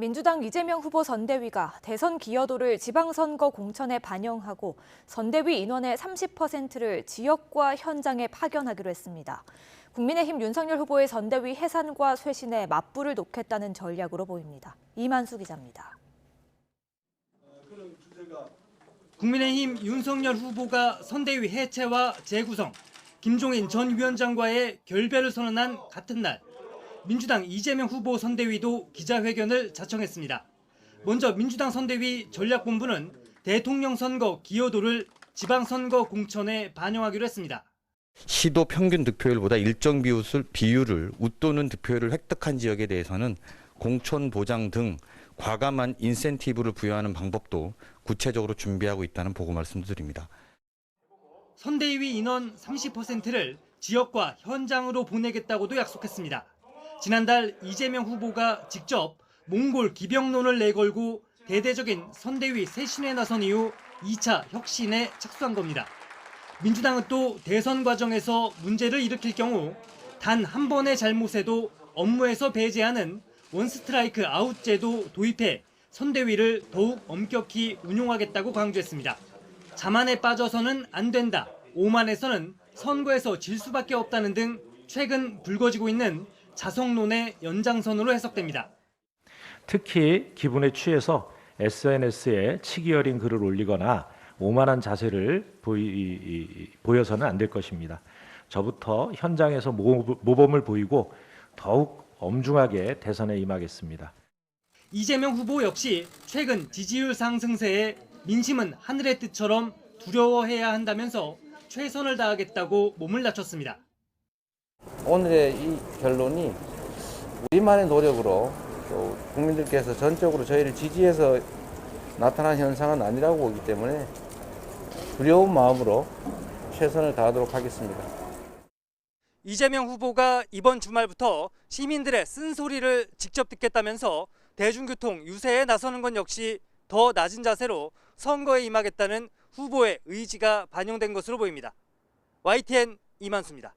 민주당 이재명 후보 선대위가 대선 기여도를 지방선거 공천에 반영하고 선대위 인원의 30%를 지역과 현장에 파견하기로 했습니다. 국민의힘 윤석열 후보의 선대위 해산과 쇄신에 맞불을 놓겠다는 전략으로 보입니다. 이만수 기자입니다. 국민의힘 윤석열 후보가 선대위 해체와 재구성, 김종인 전 위원장과의 결별을 선언한 같은 날, 민주당 이재명 후보 선대위도 기자회견을 자청했습니다. 먼저 민주당 선대위 전략본부는 대통령 선거 기여도를 지방선거 공천에 반영하기로 했습니다. 시도 평균 득표율보다 일정 비율을 웃도는 득표율을 획득한 지역에 대해서는 공천 보장 등 과감한 인센티브를 부여하는 방법도 구체적으로 준비하고 있다는 보고 말씀드립니다. 선대위 인원 30%를 지역과 현장으로 보내겠다고도 약속했습니다. 지난달 이재명 후보가 직접 몽골 기병론을 내걸고 대대적인 선대위 쇄신에 나선 이후 2차 혁신에 착수한 겁니다. 민주당은 또 대선 과정에서 문제를 일으킬 경우 단 한 번의 잘못에도 업무에서 배제하는 원스트라이크 아웃제도 도입해 선대위를 더욱 엄격히 운용하겠다고 강조했습니다. 자만에 빠져서는 안 된다, 오만에서는 선거에서 질 수밖에 없다는 등 최근 불거지고 있는 자성론의 연장선으로 해석됩니다. 특히 기분에 취해서 SNS에 치기 어린 글을 올리거나 오만한 자세를 보여서는 안 될 것입니다. 저부터 현장에서 모범을 보이고 더욱 엄중하게 대선에 임하겠습니다. 이재명 후보 역시 최근 지지율 상승세에 민심은 하늘의 뜻처럼 두려워해야 한다면서 최선을 다하겠다고 몸을 낮췄습니다. 오늘의 이 결론이 우리만의 노력으로 또 국민들께서 전적으로 저희를 지지해서 나타난 현상은 아니라고 보기 때문에 두려운 마음으로 최선을 다하도록 하겠습니다. 이재명 후보가 이번 주말부터 시민들의 쓴소리를 직접 듣겠다면서 대중교통 유세에 나서는 건 역시 더 낮은 자세로 선거에 임하겠다는 후보의 의지가 반영된 것으로 보입니다. YTN 이만수입니다.